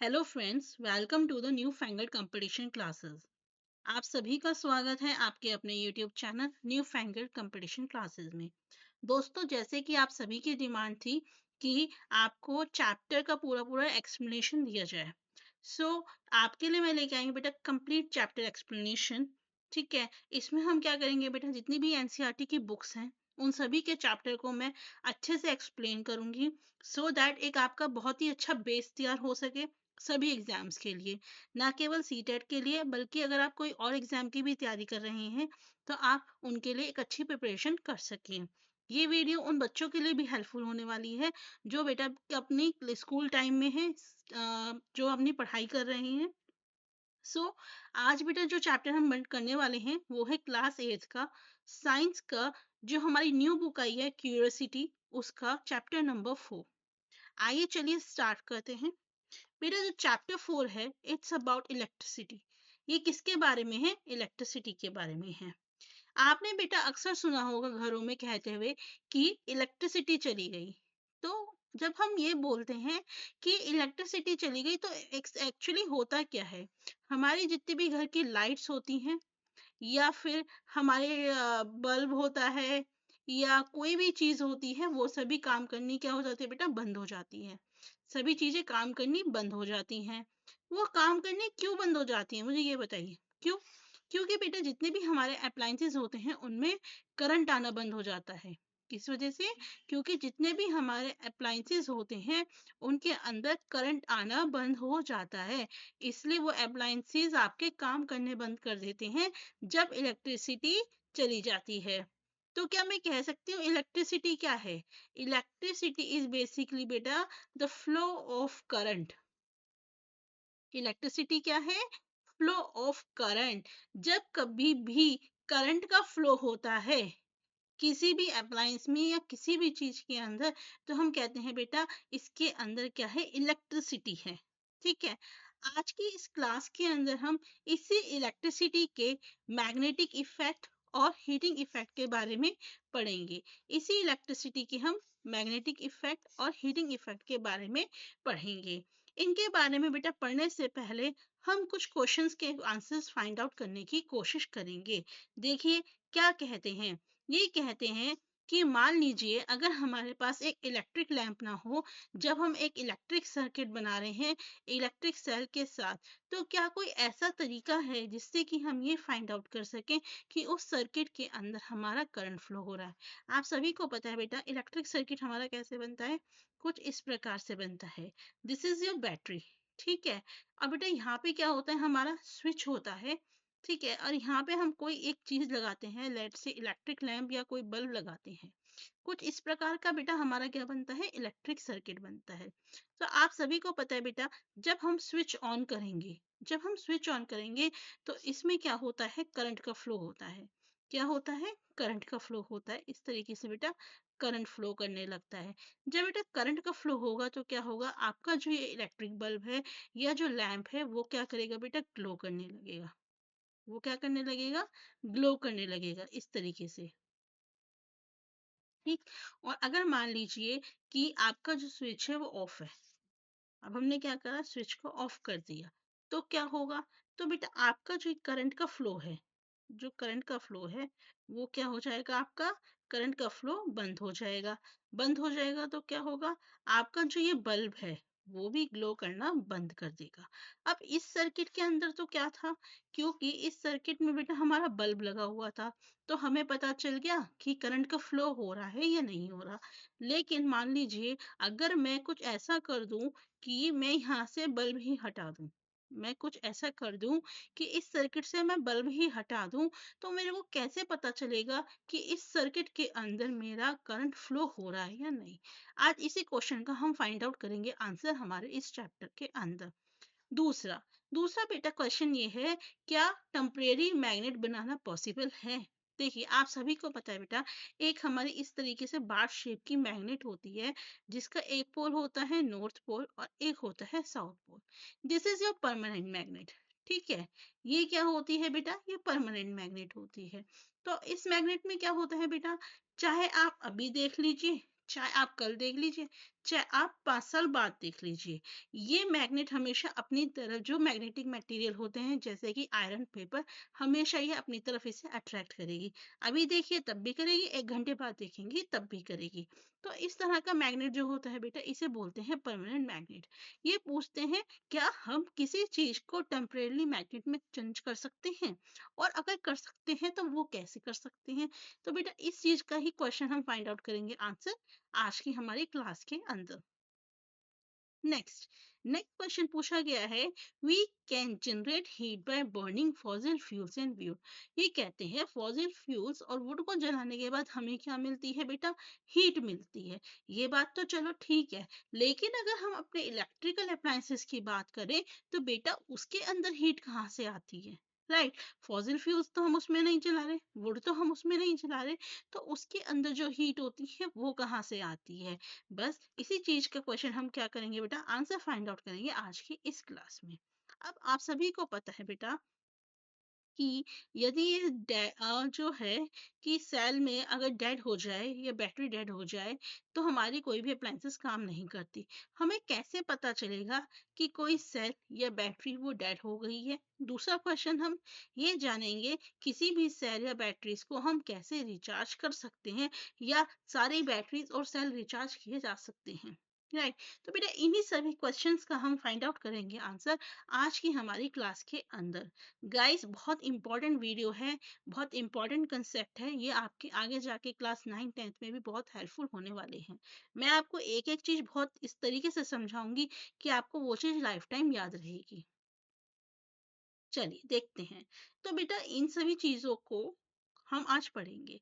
Hello friends, welcome to the newfangled competition classes. आप सभी का स्वागत है आपके अपने YouTube channel newfangled competition classes में। दोस्तों, जैसे कि आप सभी की डिमांड थी कि आपको चैप्टर का पूरा पूरा एक्सप्लेनेशन दिया जाए, आपके लिए मैं लेके आई हूँ बेटा कंप्लीट चैप्टर एक्सप्लेनेशन। ठीक है, इसमें हम क्या करेंगे बेटा, जितनी भी एनसीईआरटी की बुक्स हैं उन सभी के चैप्टर को मैं अच्छे से एक्सप्लेन करूंगी, दैट एक आपका बहुत ही अच्छा बेस तैयार हो सके सभी एग्जाम्स के लिए। ना केवल सीटेट के लिए, बल्कि अगर आप कोई और एग्जाम की भी तैयारी कर रहे हैं तो आप उनके लिए एक अच्छी प्रिपरेशन कर सकें। ये वीडियो उन बच्चों के लिए भी हेल्पफुल होने वाली है जो बेटा अपनी स्कूल टाइम में है, जो अपनी पढ़ाई कर रहे हैं। आज बेटा जो चैप्टर हम बंद करने वाले हैं वो है क्लास 8 का साइंस का, जो हमारी न्यू बुक आई है क्यूरियोसिटी, उसका चैप्टर नंबर 4। आइए चलिए स्टार्ट करते हैं। मेरा जो चैप्टर 4 है, इट्स अबाउट इलेक्ट्रिसिटी। ये किसके बारे में है? इलेक्ट्रिसिटी के बारे में है। आपने बेटा अक्सर सुना होगा घरों में कहते हुए कि इलेक्ट्रिसिटी चली गई। तो जब हम ये बोलते हैं कि इलेक्ट्रिसिटी चली गई, तो एक्चुअली होता क्या है? हमारी जितनी भी घर की लाइट्स होती हैं, या फिर हमारे बल्ब होता है, या कोई भी चीज होती है, वो सभी काम करनी क्या हो जाती है बेटा? बंद हो जाती है। सभी चीजें काम करनी बंद हो जाती हैं। वो काम करनी क्यों बंद हो जाती हैं, मुझे ये बताइए क्यों? क्योंकि बेटा जितने भी हमारे अप्लायंसेस होते हैं उनमें करंट आना बंद हो जाता है। किस वजह से? क्योंकि जितने भी हमारे अप्लायंसेस होते हैं उनके अंदर करंट आना बंद हो जाता है। इसलिए वो अप्लायंसेस आपके काम करने बंद कर देते हैं जब इलेक्ट्रिसिटी चली जाती है। तो क्या मैं कह सकती हूँ इलेक्ट्रिसिटी क्या है? इलेक्ट्रिसिटी इज बेसिकली बेटा the flow of current. Electricity क्या है? Flow of current. जब कभी भी करंट का फ्लो होता है किसी भी अप्लायंस में या किसी भी चीज के अंदर, तो हम कहते हैं बेटा इसके अंदर क्या है? इलेक्ट्रिसिटी है। ठीक है, आज की इस क्लास के अंदर हम इसी इलेक्ट्रिसिटी के मैग्नेटिक इफेक्ट और हीटिंग इफेक्ट के बारे में पढ़ेंगे। इसी इलेक्ट्रिसिटी के हम मैग्नेटिक इफेक्ट और हीटिंग इफेक्ट के बारे में पढ़ेंगे। इनके बारे में बेटा पढ़ने से पहले हम कुछ क्वेश्चंस के आंसर्स फाइंड आउट करने की कोशिश करेंगे। देखिए क्या कहते हैं। ये कहते हैं कि मान लीजिए अगर हमारे पास एक इलेक्ट्रिक लैंप ना हो, जब हम एक इलेक्ट्रिक सर्किट बना रहे हैं इलेक्ट्रिक सेल के साथ, तो क्या कोई ऐसा तरीका है जिससे कि हम ये फाइंड आउट कर सकें कि उस सर्किट के अंदर हमारा करंट फ्लो हो रहा है? आप सभी को पता है बेटा इलेक्ट्रिक सर्किट हमारा कैसे बनता है, कुछ इस प्रकार से बनता है। This is your battery. ठीक है, अब बेटा यहाँ पे क्या होता है, हमारा स्विच होता है। ठीक है, और यहाँ पे हम कोई एक चीज लगाते हैं, लेट से इलेक्ट्रिक लैंप या कोई बल्ब लगाते हैं। कुछ इस प्रकार का बेटा हमारा क्या बनता है? इलेक्ट्रिक सर्किट बनता है। तो आप सभी को पता है बेटा जब हम स्विच ऑन करेंगे, जब हम स्विच ऑन करेंगे तो इसमें क्या होता है? करंट का फ्लो होता है। क्या होता है? करंट का फ्लो होता है। इस तरीके से बेटा करंट फ्लो करने लगता है। जब बेटा करंट का फ्लो होगा तो क्या होगा? आपका जो ये इलेक्ट्रिक बल्ब है या जो लैंप है वो क्या करेगा बेटा? ग्लो करने लगेगा। वो क्या करने लगेगा? ग्लो करने लगेगा इस तरीके से। ठीक, और अगर मान लीजिए कि आपका जो स्विच है वो ऑफ है, अब हमने क्या करा? स्विच को ऑफ कर दिया, तो क्या होगा? तो बेटा आपका जो करंट का फ्लो है, जो करंट का फ्लो है वो क्या हो जाएगा? आपका करंट का फ्लो बंद हो जाएगा। बंद हो जाएगा तो क्या होगा? आपका जो ये बल्ब है वो भी ग्लो करना बंद कर देगा। अब इस सर्किट के अंदर तो क्या था, क्योंकि इस सर्किट में बेटा हमारा बल्ब लगा हुआ था, तो हमें पता चल गया कि करंट का फ्लो हो रहा है या नहीं हो रहा। लेकिन मान लीजिए अगर मैं कुछ ऐसा कर दूं कि मैं यहाँ से बल्ब ही हटा दूं, मैं कुछ ऐसा कर दूं कि इस सर्किट से मैं बल्ब ही हटा दूं, तो मेरे को कैसे पता चलेगा कि इस सर्किट के अंदर मेरा करंट फ्लो हो रहा है या नहीं? आज इसी क्वेश्चन का हम फाइंड आउट करेंगे आंसर हमारे इस चैप्टर के अंदर। दूसरा दूसरा बेटा क्वेश्चन ये है, क्या टेम्परेरी मैग्नेट बनाना पॉसिबल है? देखिए आप सभी को पता है बेटा एक हमारी इस तरीके से बार शेप की मैग्नेट होती है, जिसका एक पोल होता है नॉर्थ पोल और एक होता है south pole. This is your permanent magnet. ठीक है, ये क्या होती है बेटा? ये परमानेंट मैग्नेट होती है। तो इस मैग्नेट में क्या होता है बेटा, चाहे आप अभी देख लीजिए चाहे आप कल देख लीजिए, चाहे आप 5 साल बाद देख लीजिए, ये मैग्नेट हमेशा अपनी तरफ जो मैग्नेटिक मटेरियल होते हैं जैसे कि आयरन पेपर, हमेशा ये अपनी तरफ इसे अट्रैक्ट करेगी। अभी देखिए तब भी करेगी, 1 घंटे बाद देखेंगे तब भी करेगी। तो इस तरह का मैग्नेट जो होता है बेटा, इसे बोलते हैं परमानेंट मैग्नेट। ये पूछते हैं क्या हम किसी चीज़ को टेम्परेरीली मैग्नेट में चेंज कर सकते हैं? और अगर कर सकते हैं तो वो कैसे कर सकते हैं? तो बेटा इस चीज़ का ही क्वेश्चन हम फाइंड आउट करेंगे आंसर आज की हमारी क्लास के अंदर। नेक्स्ट नेक्स्ट क्वेश्चन पूछा गया है, we can generate heat by burning fossil fuels and wood. ये कहते हैं फॉसिल फ्यूल्स और वुड को जलाने के बाद हमें क्या मिलती है बेटा, हीट मिलती है। ये बात तो चलो ठीक है, लेकिन अगर हम अपने इलेक्ट्रिकल अप्लायंसेस की बात करें तो बेटा उसके अंदर हीट कहाँ से आती है? राइट, फॉसिल फ्यूल्स तो हम उसमें नहीं जला रहे, वुड तो हम उसमें नहीं जला रहे, तो उसके अंदर जो हीट होती है वो कहाँ से आती है? बस इसी चीज का क्वेश्चन हम क्या करेंगे बेटा, आंसर फाइंड आउट करेंगे आज की इस क्लास में। अब आप सभी को पता है बेटा कि यदि ये जो है कि सेल में अगर डेड हो जाए या बैटरी डेड हो जाए तो हमारी कोई भी अप्लायंसेस काम नहीं करती। हमें कैसे पता चलेगा कि कोई सेल या बैटरी वो डेड हो गई है? दूसरा क्वेश्चन हम ये जानेंगे, किसी भी सेल या बैटरीज को हम कैसे रिचार्ज कर सकते हैं या सारी बैटरीज और सेल रिचार्ज किए जा सकते हैं? राइट, तो बेटा इन्हीं सभी क्वेश्चंस का हम फाइंड आउट करेंगे आंसर आज की हमारी क्लास के अंदर। गाइस बहुत इंपॉर्टेंट वीडियो है, बहुत इंपॉर्टेंट कंसेप्ट है, ये आपके आगे जाके क्लास 9 10th में भी बहुत हेल्पफुल होने वाले हैं। मैं आपको एक एक चीज बहुत इस तरीके से समझाऊंगी कि आपको वो चीज लाइफ टाइम याद रहेगी। चलिए देखते हैं। तो बेटा इन सभी चीजों को हम आज पढ़ेंगे,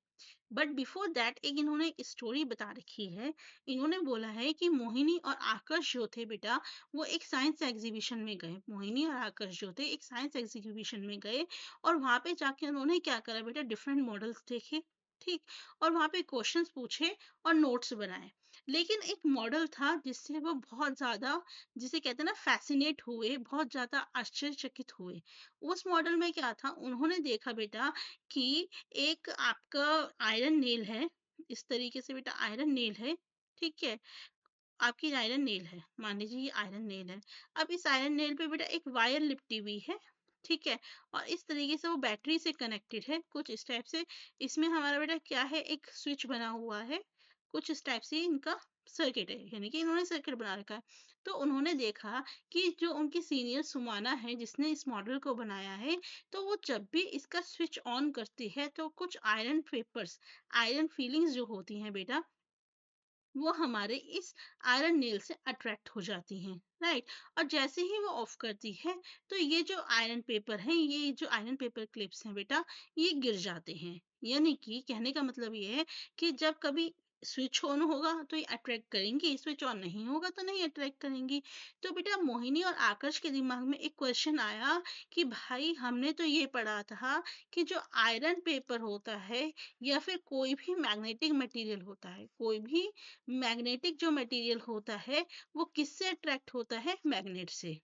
बट बिफोर दैट एक इन्होंने एक स्टोरी बता रखी है। इन्होंने बोला है कि मोहिनी और आकर्ष जो थे बेटा, वो एक साइंस एग्जीबिशन में गए। मोहिनी और आकर्ष जो थे एक साइंस एग्जीबिशन में गए और वहां पे जाके उन्होंने क्या करा बेटा, डिफरेंट मॉडल्स देखे, ठीक, और वहां पे क्वेश्चंस पूछे और नोट्स बनाए। लेकिन एक मॉडल था जिससे वो बहुत ज्यादा, जिसे कहते हैं ना फैसिनेट हुए, बहुत ज्यादा आश्चर्यचकित हुए। उस मॉडल में क्या था, उन्होंने देखा बेटा कि एक आपका आयरन नेल है, इस तरीके से बेटा आयरन नेल है, ठीक है, आपकी आयरन नेल है, मान लीजिए ये आयरन नेल है। अब इस आयरन नेल पे बेटा एक वायर लिपटी हुई है, ठीक है, और इस तरीके से वो बैटरी से कनेक्टेड है कुछ इस टाइप से। इसमें हमारा बेटा क्या है, एक स्विच बना हुआ है, कुछ इस टाइप से इनका सर्किट है, यानी कि इन्होंने सर्किट बना रखा है। तो उन्होंने देखा कि जो उनकी सीनियर सुमाना है जिसने इस मॉडल को बनाया है, तो वो जब भी इसका स्विच ऑन करती है तो कुछ आयरन पेपर्स, आयरन फीलिंग्स जो होती हैं बेटा, वो हमारे इस आयरन नेल से अट्रैक्ट हो जाती हैं। राइट, और जैसे ही वो ऑफ करती है तो ये जो आयरन पेपर है, ये जो आयरन पेपर क्लिप्स हैं बेटा, ये गिर जाते हैं। यानी कि कहने का मतलब ये है कि जब कभी स्विच ऑन होगा तो ये अट्रैक्ट करेंगी, स्विच ऑन नहीं होगा तो नहीं अट्रैक्ट करेंगी। तो बेटा मोहिनी और आकर्ष के दिमाग में एक क्वेश्चन आया कि भाई हमने तो ये पढ़ा था कि जो आयरन पेपर होता है या फिर कोई भी मैग्नेटिक मटेरियल होता है, कोई भी मैग्नेटिक जो मटेरियल होता है वो किससे अट्रैक्ट होता है, मैग्नेट से।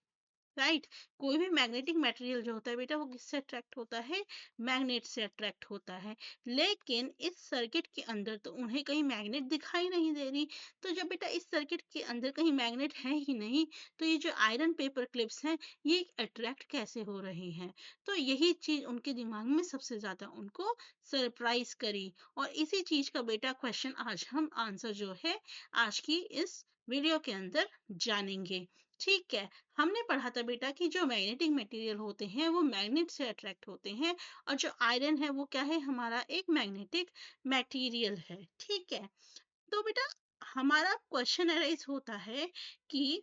राइट, कोई भी मैग्नेटिक मटेरियल जो होता है बेटा वो किससे अट्रैक्ट होता है, मैग्नेट से अट्रैक्ट होता है। लेकिन इस सर्किट के अंदर तो उन्हें कहीं मैग्नेट दिखाई नहीं दे रही। तो जब बेटा इस सर्किट के अंदर कहीं मैग्नेट है ही नहीं, तो ये जो आयरन पेपर क्लिप्स हैं ये अट्रैक्ट कैसे हो रही हैं? तो यही चीज उनके दिमाग में सबसे ज्यादा उनको सरप्राइज करी, और इसी चीज का बेटा क्वेश्चन आज हम आंसर जो है आज की इस वीडियो के अंदर जानेंगे। ठीक है, हमने पढ़ा था बेटा कि जो मैग्नेटिक मटेरियल होते हैं वो मैग्नेट से अट्रैक्ट होते हैं, और जो आयरन है वो क्या है, हमारा एक मैग्नेटिक मटेरियल है। ठीक है, तो बेटा हमारा क्वेश्चन अराइज होता है कि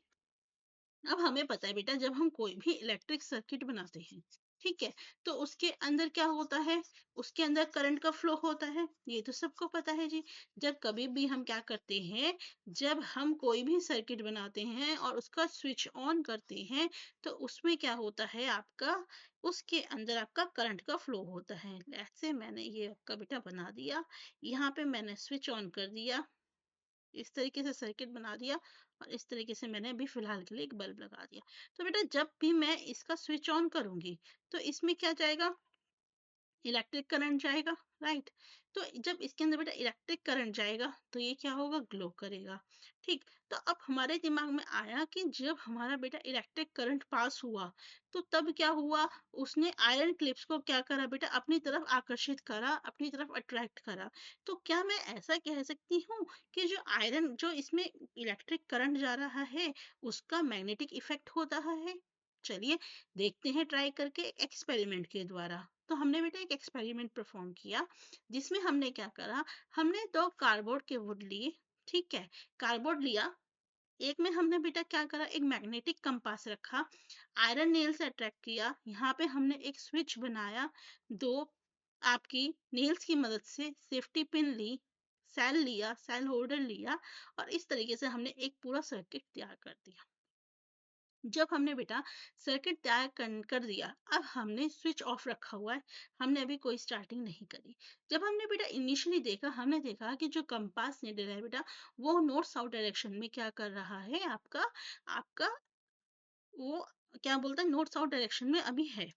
अब हमें पता है बेटा जब हम कोई भी इलेक्ट्रिक सर्किट बनाते हैं, ठीक है, तो उसके अंदर क्या होता है, उसके अंदर करंट का फ्लो होता है, ये तो सबको पता है जी। जब कभी भी हम क्या करते हैं, जब हम कोई भी सर्किट बनाते हैं और उसका स्विच ऑन करते हैं तो उसमें क्या होता है आपका, उसके अंदर आपका करंट का फ्लो होता है। ऐसे मैंने ये आपका बेटा बना दिया, यहाँ पे मैंने स्विच ऑन कर दिया, इस तरीके से सर्किट बना दिया, और इस तरीके से मैंने अभी फिलहाल के लिए एक बल्ब लगा दिया। तो बेटा जब भी मैं इसका स्विच ऑन करूंगी तो इसमें क्या जाएगा, इलेक्ट्रिक करंट जाएगा, राइट। तो जब इसके अंदर बेटा इलेक्ट्रिक करंट जाएगा तो ये क्या होगा, ग्लो करेगा। ठीक। तो अब हमारे दिमाग में आया कि जब हमारा बेटा इलेक्ट्रिक करंट पास हुआ तो तब क्या हुआ, उसने आयरन क्लिप्स को क्या करा बेटा, अपनी तरफ आकर्षित करा, अपनी तरफ अट्रैक्ट करा। तो क्या मैं ऐसा कह सकती हूँ कि जो आयरन, जो इसमें इलेक्ट्रिक करंट जा रहा है, उसका मैग्नेटिक इफेक्ट होता है? चलिए देखते हैं ट्राई करके एक्सपेरिमेंट के द्वारा। तो हमने बेटा एक एक्सपेरिमेंट परफॉर्म किया जिसमें हमने क्या करा, हमने दो कार्डबोर्ड के वुड लिए। ठीक है, कार्डबोर्ड लिया, एक में हमने बेटा क्या करा, एक मैग्नेटिक कंपास रखा, आयरन नेल से अट्रैक्ट किया, यहाँ पे हमने एक स्विच बनाया, दो आपकी नेल्स की मदद से सेफ्टी पिन ली, सेल लिया, सेल होल्डर लिया, और इस तरीके से हमने एक पूरा सर्किट तैयार कर दिया। जब हमने बेटा सर्किट तैयार कर दिया, अब हमने स्विच ऑफ रखा हुआ है, हमने अभी कोई स्टार्टिंग नहीं करी। जब हमने बेटा इनिशियली देखा, हमने देखा कि जो कंपास नीडल है बेटा, वो नॉर्थ साउथ डायरेक्शन में क्या कर रहा है, आपका आपका वो क्या बोलता है, नॉर्थ साउथ डायरेक्शन में अभी है।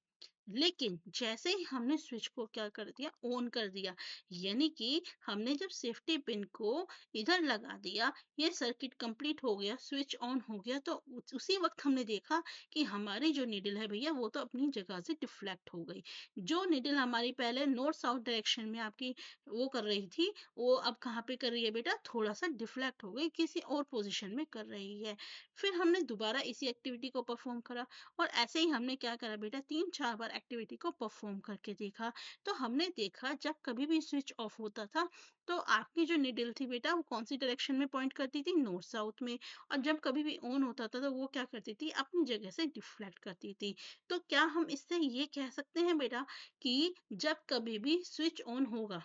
लेकिन जैसे ही हमने स्विच को क्या कर दिया, ऑन कर दिया, यानी कि हमने जब सेफ्टी पिन को इधर लगा दिया, ये सर्किट कंप्लीट हो गया, स्विच ऑन हो गया, तो उसी वक्त हमने देखा कि हमारी जो निडल है भैया, वो तो अपनी जगह से डिफ्लेक्ट हो गई। जो निडल हमारी पहले नॉर्थ साउथ डायरेक्शन में आपकी वो कर रही थी, वो अब कहाँ पे कर रही है बेटा, थोड़ा सा डिफ्लेक्ट हो गई, किसी और पोजिशन में कर रही है। फिर हमने दोबारा इसी एक्टिविटी को परफॉर्म करा, और ऐसे ही हमने क्या करा बेटा, 3-4 बार एक्टिविटी को परफॉर्म करके देखा। तो हमने देखा जब कभी भी स्विच ऑफ होता था तो आपकी जो निडल थी बेटा, वो कौन सी डायरेक्शन में पॉइंट करती थी, नॉर्थ साउथ में। और जब कभी भी ऑन होता था तो वो क्या करती थी, अपनी जगह से डिफ्लेक्ट करती थी। तो क्या हम इससे ये कह सकते हैं बेटा कि जब कभी भी स्विच ऑन होगा,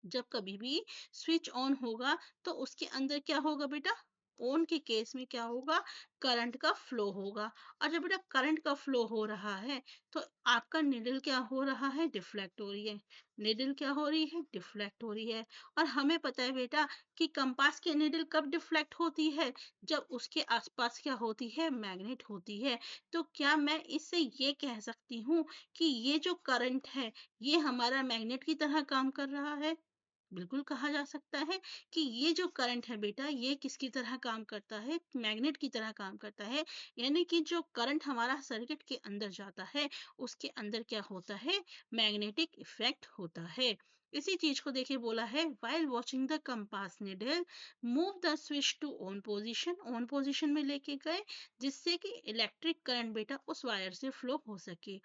जब कभी भी स्विच ऑन होगा तो उसके अंदर क्या होगा बेटा, ऑन के केस में क्या होगा, करंट का फ्लो होगा। और जब बेटा करंट का फ्लो हो रहा है तो आपका निडल क्या हो रहा है, डिफ्लेक्ट हो रही है। निडल क्या हो रही है, डिफ्लेक्ट हो रही है। और हमें पता है बेटा कि कंपास की निडल कब डिफ्लेक्ट होती है, जब उसके आसपास क्या होती है, मैग्नेट होती है। तो क्या मैं इससे ये कह सकती हूँ कि ये जो करंट है, ये हमारा मैग्नेट की तरह काम कर रहा है? बिल्कुल कहा जा सकता है कि ये जो करंट है बेटा, ये किसकी तरह काम करता है, मैग्नेट की तरह काम करता है। यानी कि जो करंट हमारा सर्किट के अंदर जाता है, उसके अंदर क्या होता है, मैग्नेटिक इफेक्ट होता है। इसी चीज को देखिए, बोला है while watching the compass needle move the switch to on position में लेके गए, जिससे कि इलेक्ट्रिक करंट बेटा उस वायर से फ्लो हो सके।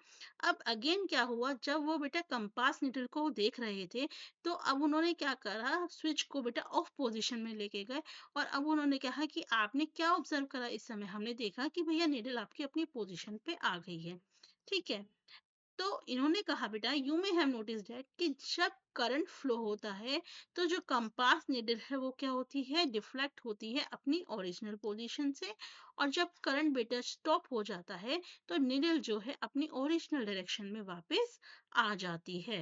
अब अगेन क्या हुआ, जब वो बेटा कंपास निडल को देख रहे थे, तो अब उन्होंने क्या करा, स्विच को बेटा ऑफ पोजीशन में लेके गए, और अब उन्होंने कहा कि आपने क्या ऑब्जर्व करा, इस समय हमने देखा कि भैया निडल आपकी अपनी पोजीशन पे आ गई है। ठीक है। तो इन्होंने कहा बेटा, you may have notice that कि जब करंट फ्लो होता है तो जो कंपास निडल है वो क्या होती है, डिफ्लेक्ट होती है अपनी ओरिजिनल पोजीशन से। और जब करंट बेटा स्टॉप हो जाता है तो निडल जो है अपनी ओरिजिनल डायरेक्शन में वापस आ जाती है।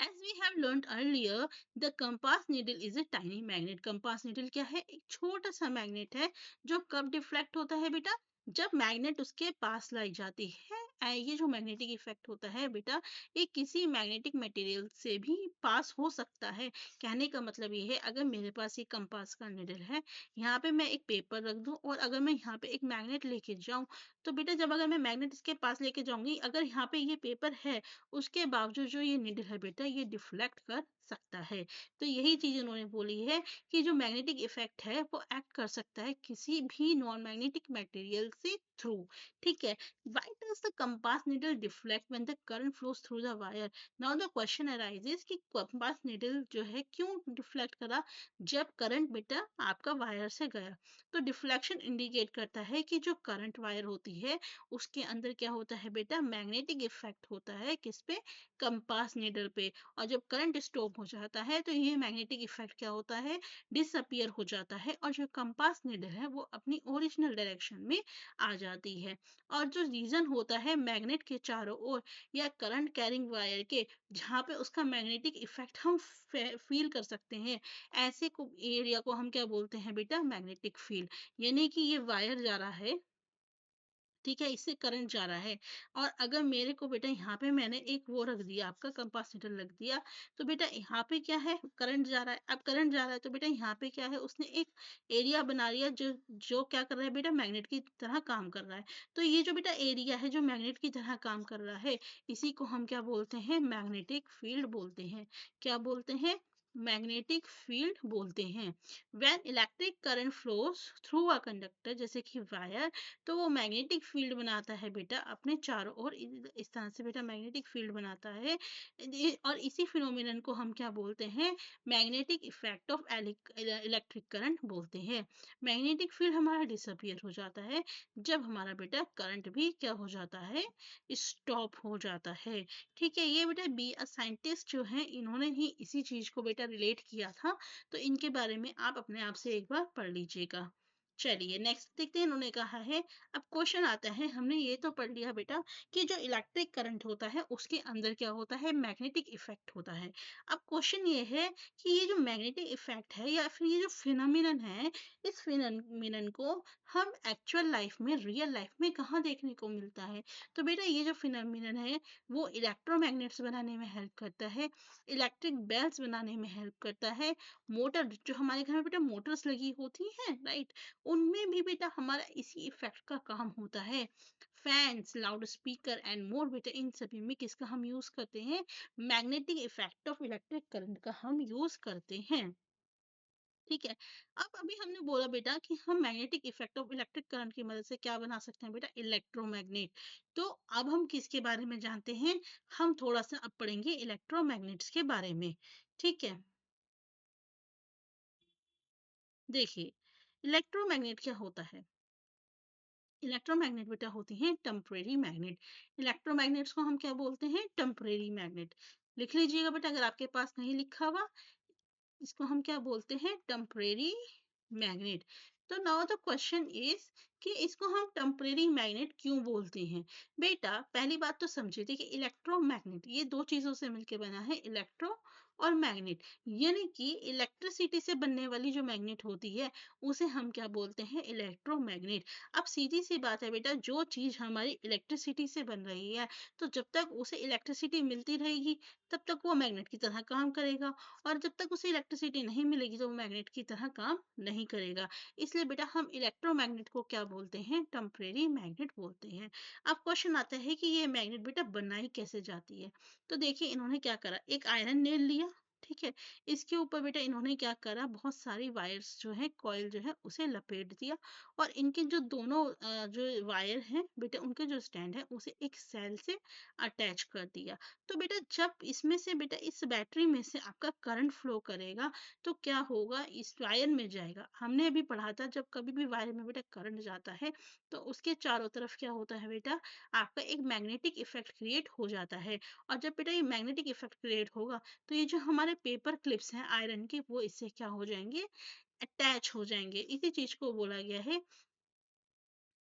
As we have learned earlier, the compass needle is a tiny magnet. compass needle क्या है, एक छोटा सा मैग्नेट है, जो कब डिफ्लेक्ट होता है बेटा, जब मैग्नेट उसके पास लाई जाती है। ये जो मैग्नेटिक इफेक्ट होता है बेटा, ये किसी मैग्नेटिक मटेरियल से भी पास हो सकता है। कहने का मतलब ये है, अगर मेरे पास ये कंपास का निडल है, यहाँ पे मैं एक पेपर रख दूं, और अगर मैं यहाँ पे एक मैग्नेट लेके जाऊं, तो बेटा जब अगर मैं मैग्नेट इसके पास लेके जाऊंगी, अगर यहाँ पे ये पेपर है, उसके बावजूद जो ये निडल है बेटा, ये डिफ्लेक्ट कर सकता है। तो यही चीज उन्होंने बोली है कि जो मैग्नेटिक इफेक्ट है वो एक्ट कर सकता है किसी भी नॉन मैग्नेटिक मटेरियल से थ्रू। ठीक है। Why does the compass needle deflect when the current flows through the wire? Now the question arises कि कंपास निडल जो है क्यों डिफ्लेक्ट करा, जब करंट बेटा आपका वायर से गया। तो डिफ्लेक्शन इंडिकेट करता है कि जो करंट वायर होती है, उसके अंदर क्या होता है बेटा, मैग्नेटिक इफेक्ट होता है, किस पे, कंपास नीडल पे। और जब करंट स्टॉप हो जाता है तो ये मैग्नेटिक इफेक्ट क्या होता है, डिसअपियर हो जाता है, और जो कंपास नीडल है वो अपनी ओरिजिनल डायरेक्शन में आ जाती है। और जो रीजन होता है मैग्नेट के चारों ओर या करंट कैरिंग वायर के, जहाँ पे उसका मैग्नेटिक इफेक्ट हम फील कर सकते हैं, ऐसे को एरिया को हम क्या बोलते हैं बेटा, मैग्नेटिक फील्ड। यानी कि ये वायर जा रहा है, ठीक है, इससे करंट जा रहा है। और अगर मेरे को बेटा यहाँ पे मैंने एक वो रख दिया, आपका कैपेसिटर रख दिया, तो बेटा यहाँ पे क्या है, करंट जा रहा है। अब करंट जा रहा है तो बेटा यहाँ पे क्या है, उसने एक एरिया बना लिया जो जो क्या कर रहा है बेटा, मैग्नेट की तरह काम कर रहा है। तो ये जो बेटा एरिया है जो मैग्नेट की तरह काम कर रहा है, इसी को हम क्या बोलते हैं, मैग्नेटिक फील्ड बोलते हैं। क्या बोलते हैं, मैग्नेटिक फील्ड बोलते हैं। When electric current flows through a conductor, जैसे कि वायर, तो वो मैग्नेटिक फील्ड बनाता है बेटा अपने चारों ओर। इस तरह से बेटा मैग्नेटिक फील्ड बनाता है। और इसी फिनोमिनन को हम क्या बोलते हैं, magnetic effect of electric current बोलते हैं। मैग्नेटिक फील्ड हमारा डिसअपियर हो जाता है जब हमारा बेटा करंट भी क्या हो जाता है, स्टॉप हो जाता है। ठीक है, ये बेटा बी अ साइंटिस्ट जो है, इन्होंने ही इसी चीज को बेटा रिलेट किया था। तो इनके बारे में आप अपने आप से एक बार पढ़ लीजिएगा। चलिए नेक्स्ट देखते हैं, इन्होंने कहा है, अब क्वेश्चन आता है, हमने ये तो पढ़ लिया बेटा कि जो इलेक्ट्रिक करंट होता है उसके अंदर क्या होता है, मैग्नेटिक इफेक्ट होता है। अब क्वेश्चन ये है कि ये जो मैग्नेटिक इफेक्ट है या फिर ये जो फिनोमिनन है, इस फिनोमिनन को हम एक्चुअल लाइफ में, रियल लाइफ में कहाँ देखने को मिलता है। तो बेटा ये जो फिनोमिनन है वो इलेक्ट्रोमैग्नेट्स बनाने में हेल्प करता है, इलेक्ट्रिक बेल्स बनाने में हेल्प करता है, मोटर जो हमारे घर में बेटा मोटर्स लगी होती हैं, राइट, उनमें भी बेटा हमारा इसी इफेक्ट का काम होता है। Fans, loud speaker and more बेटा, इन सभी में किसका हम यूज करते हैं, magnetic effect of electric current का हम यूज करते हैं। ठीक है, अब अभी हमने बोला बेटा कि हम magnetic effect of electric current की मदद से क्या बना सकते हैं बेटा, इलेक्ट्रोमैग्नेट। तो अब हम किसके बारे में जानते हैं, हम थोड़ा सा अब पढ़ेंगे इलेक्ट्रोमैग्नेट्स के बारे में। ठीक है, देखिए इलेक्ट्रोमैग्नेट क्या होता है। इलेक्ट्रोमैग्नेट बेटा होती हैं टेम्परेरी मैग्नेट। इलेक्ट्रोमैग्नेट्स को हम क्या बोलते हैं, टेम्परेरी मैग्नेट। लिख लीजिएगा बेटा अगर आपके पास नहीं लिखा हुआ, इसको हम क्या बोलते हैं, टेम्परेरी मैग्नेट। तो नाउ द क्वेश्चन इज कि इसको हम टेम्परेरी मैग्नेट क्यों बोलते हैं। बेटा पहली बात तो समझिए, देखिए इलेक्ट्रोमैग्नेट ये दो चीजों से मिलकर बना है, इलेक्ट्रो और मैग्नेट। यानी कि इलेक्ट्रिसिटी से बनने वाली जो मैग्नेट होती है उसे हम क्या बोलते हैं, इलेक्ट्रोमैग्नेट। अब सीधी सी बात है बेटा, जो चीज हमारी इलेक्ट्रिसिटी से बन रही है, तो जब तक उसे इलेक्ट्रिसिटी मिलती रहेगी तब तक वो मैग्नेट की तरह काम करेगा, और जब तक उसे इलेक्ट्रिसिटी नहीं मिलेगी तो वो मैग्नेट की तरह काम नहीं करेगा। इसलिए बेटा हम इलेक्ट्रोमैग्नेट को क्या बोलते हैं, टेम्परेरी मैग्नेट बोलते हैं। अब क्वेश्चन आता है कि ये मैग्नेट बेटा बनाई कैसे जाती है। तो देखिए इन्होंने क्या करा, एक आयरन नेल लिया, ठीक है, इसके ऊपर बेटा इन्होंने क्या करा, बहुत सारी वायर्स जो है, कॉइल जो है उसे लपेट दिया, और इनके जो दोनों जो वायर हैं बेटा, उनके जो स्टैंड है उसे एक सेल से अटैच कर दिया। तो बेटा जब इसमें से बेटा इस बैटरी में से आपका करंट फ्लो करेगा, तो क्या होगा, इस वायर में जाएगा। हमने अभी पढ़ा था जब कभी भी वायर में बेटा करंट जाता है तो उसके चारों तरफ क्या होता है बेटा, आपका एक मैग्नेटिक इफेक्ट क्रिएट हो जाता है। और जब बेटा ये मैग्नेटिक इफेक्ट क्रिएट होगा तो ये जो हमारे पेपर क्लिप्स हैं आयरन के, वो इससे क्या हो जाएंगे, अटैच हो जाएंगे। इसी चीज को बोला गया है,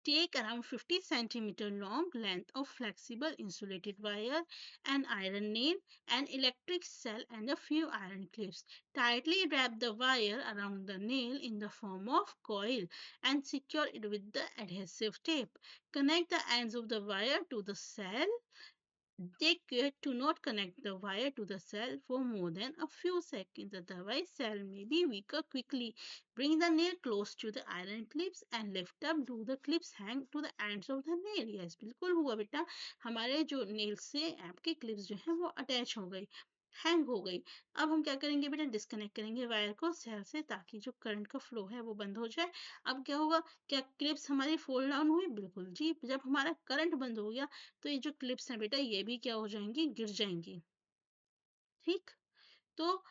take around 50 centimeter long length of flexible insulated wire, an iron nail, an electric cell and a few iron clips. Tightly wrap the wire around the nail in the form of coil and secure it with the adhesive tape. Connect the ends of the wire to the cell. Take care to not connect the wire to the cell for more than a few seconds, otherwise cell may be weaker quickly. Bring the nail close to the iron clips and lift up. Do the clips hang to the ends of the nail? Yes, बिल्कुल हुआ बेटा, हमारे जो nail से आपके clips जो है वो अटैच हो गई, हैंग हो गई। अब हम क्या करेंगे बेटा, डिस्कनेक्ट करेंगे वायर को सेल से, ताकि जो करंट का फ्लो है वो बंद हो जाए। अब क्या होगा, क्या क्लिप्स हमारी फोल्ड डाउन हुई, बिल्कुल जी। जब हमारा करंट बंद हो गया तो ये जो क्लिप्स हैं बेटा ये भी क्या हो जाएंगी, गिर जाएंगी। ठीक, तो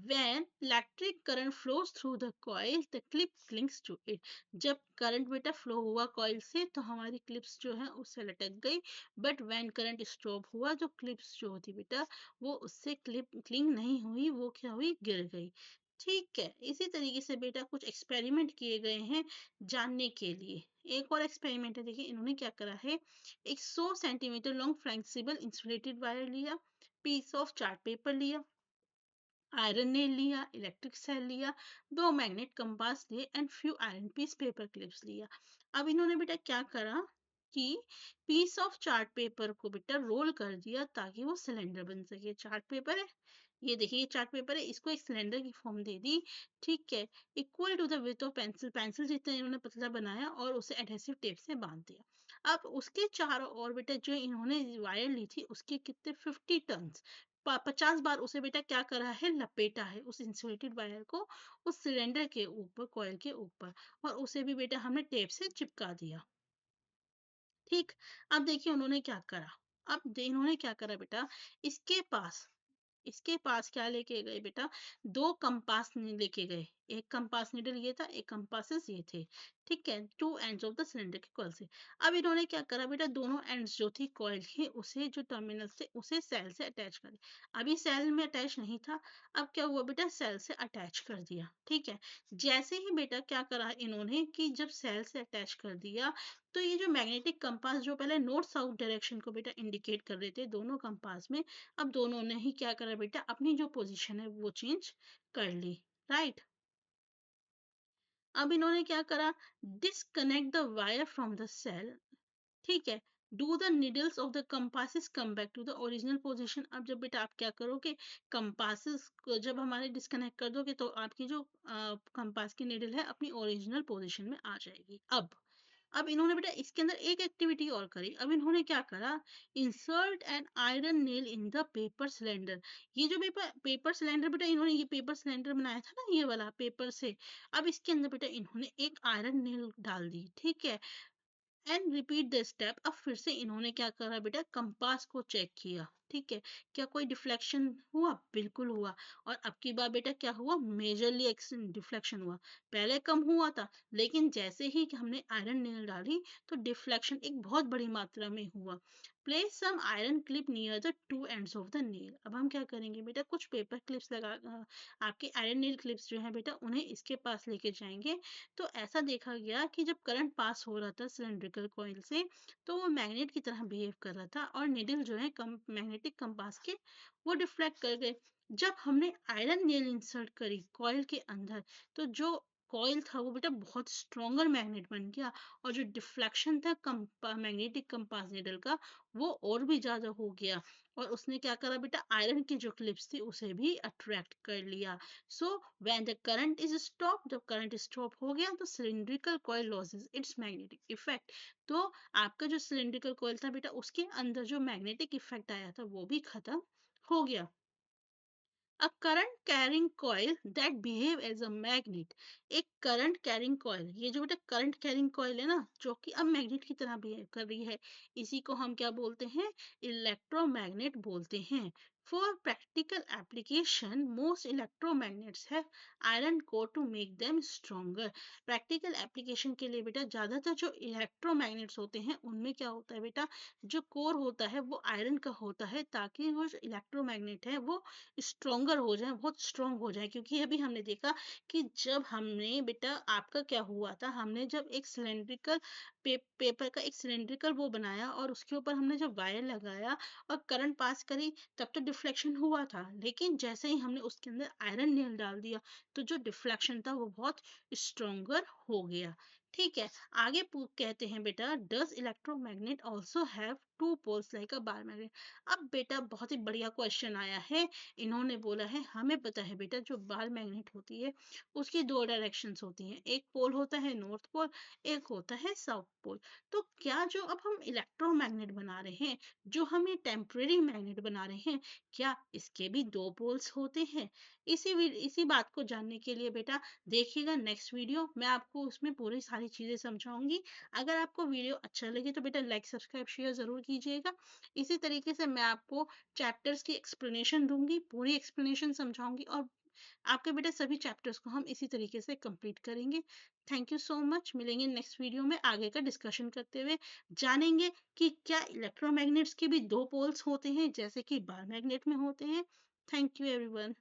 when electric current flows through the coil the clip clings to it। जब करंट बेटा फ्लो हुआ कॉइल से तो हमारी क्लिप्स जो है उससे लटक गई, बट when करंट स्टॉप हुआ जो क्लिप्स जो होती बेटा वो उससे क्लिप क्लिंग नहीं हुई, वो क्या हुई, गिर गई। ठीक है, इसी तरीके से बेटा कुछ एक्सपेरिमेंट किए गए हैं जानने के लिए। एक और एक्सपेरिमेंट है, देखिए इन्होंने क्या करा है, एक 100 centimetre long flexible insulated wire लिया, पीस ऑफ चार्ट पेपर लिया, आयरन नेल लिया, इलेक्ट्रिक सेल लिया, दो मैग्नेट कंपास लिए and few iron piece paper clips लिया। अब इन्होंने बेटा क्या करा, कि पीस ऑफ चार्ट पेपर को बेटा रोल कर दिया ताकि वो सिलेंडर बन सके। चार्ट पेपर है, ये देखिए ये चार्ट पेपर है, इसको एक सिलेंडर की फॉर्म दे दी, ठीक है, equal to the width of pencil, pencil जितना इन्होंने पतला बनाया और उसे एडहेसिव टेप से बांध दिया। अब उसके चारों ओर बेटा जो इन्होंने वायर ली थी उसके कितने 50 टन, 50 बार उसे बेटा क्या करा है, लपेटा है उस इंसुलेटेड वायर को उस सिलेंडर के ऊपर, कॉइल के ऊपर, और उसे भी बेटा हमने टेप से चिपका दिया। ठीक, अब देखिए उन्होंने क्या करा। इन्होंने क्या करा बेटा, इसके पास इसके पास क्या लेके गए बेटा, दो कंपास लेके गए, एक कंपास नीडल ये था, एक कंपासेस ये थे, ठीक है, to ends of the cylinder के कॉइल से। अब इन्होंने क्या करा बेटा, दोनों एंड्स जो थी कॉइल की, उसे जो टर्मिनल थे उसे सेल से अटैच कर दिया। अभी सेल में अटैच नहीं था, अब क्या हुआ बेटा, सेल से अटैच कर दिया, ठीक है। जैसे ही बेटा क्या करा इन्होंने कि जब सेल से अटैच कर दिया, तो ये जो मैग्नेटिक कंपास जो पहले नॉर्थ साउथ डायरेक्शन को बेटा इंडिकेट कर रहे थे दोनों कंपास में, अब दोनों ने ही क्या करा बेटा, अपनी जो पोजीशन है वो चेंज कर ली, राइट। अब इन्होंने क्या करा, disconnect the wire from the cell, ठीक है, do the needles of the compasses come back to the original position. अब जब बेटा आप क्या करोगे, कंपासेस को जब हमारे डिस्कनेक्ट कर दोगे तो आपकी जो कंपास की निडल है अपनी ओरिजिनल पोजीशन में आ जाएगी। अब इन्होंने बेटा इसके अंदर एक एक्टिविटी और करी। अब इन्होंने क्या करा, insert an iron nail in the paper cylinder. ये जो पेपर पेपर सिलेंडर बेटा, इन्होंने ये पेपर सिलेंडर बनाया था ना ये वाला पेपर से, अब इसके अंदर बेटा इन्होंने एक आयरन नेल डाल दी, ठीक है, एंड रिपीट द स्टेप। अब फिर से इन्होंने क्या करा बेटा, कंपास को चेक किया, ठीक है, क्या कोई डिफ्लेक्शन हुआ, बिल्कुल हुआ। और अब की बार बेटा क्या हुआ, मेजरली डिफ्लेक्शन हुआ। पहले कम हुआ था, लेकिन जैसे ही कि हमने आयरन नेल डाली तो डिफ्लेक्शन एक बहुत बड़ी मात्रा में हुआ। Place some iron clip near the two ends of the nail. अब हम क्या करेंगे बेटा, कुछ पेपर क्लिप्स लगा आपके आयरन नेल क्लिप्स जो है बेटा उन्हें इसके पास लेके जाएंगे। तो ऐसा देखा गया कि जब करंट पास हो रहा था सिलेंड्रिकल कॉइल से, तो वो मैग्नेट की तरह बिहेव कर रहा था और निडल जो है कम मैग्नेटिक कंपास के, वो डिफ्लेक्ट कर गए। जब हमने आयरन नेल इंसर्ट करी कॉइल के अंदर, तो जो कॉइल था वो बेटा बहुत स्ट्रॉन्गर मैग्नेट बन गया, और जो डिफ्लेक्शन था मैग्नेटिक कंपास निडल का, वो और भी ज्यादा हो गया। और उसने क्या करा बेटा, आयरन की जो क्लिप्स थी उसे भी अट्रैक्ट कर लिया। So when the current is stop, जब करंट स्टॉप हो गया तो cylindrical coil losses it's magnetic effect. तो आपका जो सिलिंड्रिकल कॉइल था बेटा उसके अंदर जो मैग्नेटिक इफेक्ट आया था वो भी खत्म हो गया। A current carrying coil that behave as a magnet। एक करंट कैरिंग कॉइल, ये जो बेटा करंट कैरिंग कॉइल है ना, जो कि अब मैग्नेट की तरह बिहेव कर रही है, इसी को हम क्या बोलते हैं, इलेक्ट्रोमैग्नेट बोलते हैं। For practical application most electromagnets have iron core to make them stronger. Practical application के लिए बेटा ज्यादातर जो इलेक्ट्रोमैग्नेट्स होते हैं उनमें क्या होता है बेटा, जो कोर होता है वो आयरन का होता है, ताकि वो जो इलेक्ट्रोमैग्नेट है वो स्ट्रोंगर हो जाए, बहुत स्ट्रोंग हो जाए। क्योंकि अभी हमने देखा कि जब हमने बेटा, आपका क्या हुआ था, हमने जब एक सिलेंड्रिकल पेपर का एक सिलेंड्रिकल वो बनाया और उसके ऊपर हमने जब वायर लगाया और करंट पास करी, तब तो डिफ्लेक्शन हुआ था। लेकिन जैसे ही हमने उसके अंदर आयरन नेल डाल दिया तो जो डिफ्लेक्शन था वो बहुत स्ट्रोंगर हो गया। ठीक है, आगे कहते हैं बेटा, does electromagnet also have two poles like a bar magnet. अब बेटा बहुत ही बढ़िया क्वेश्चन आया है। इन्होंने बोला है, हमें पता है बेटा जो बाल मैग्नेट होती है उसकी दो डायरेक्शंस होती हैं, एक पोल होता है नॉर्थ पोल, एक होता है साउथ पोल। तो क्या जो अब हम इलेक्ट्रोमैग्नेट बना रहे हैं, जो हम ये टेम्परेरी मैग्नेट बना रहे हैं, क्या इसके भी दो पोल्स होते हैं? इसी बात को जानने के लिए बेटा देखिएगा नेक्स्ट वीडियो, मैं आपको उसमें पूरी सारी चीजें समझाऊंगी। अगर आपको वीडियो अच्छा लगे तो बेटा लाइक सब्सक्राइब शेयर जरूर कीजिएगा। इसी तरीके से मैं आपको चैप्टर्स की एक्सप्लेनेशन दूंगी, पूरी एक्सप्लेनेशन समझाऊंगी, और आपके बेटे सभी चैप्टर्स को हम इसी तरीके से कंप्लीट करेंगे। थैंक यू सो मच, मिलेंगे नेक्स्ट वीडियो में आगे का डिस्कशन करते हुए, जानेंगे कि क्या इलेक्ट्रोमैग्नेट्स के भी दो पोल्स होते हैं जैसे कि बार मैग्नेट में होते हैं। Thank you everyone.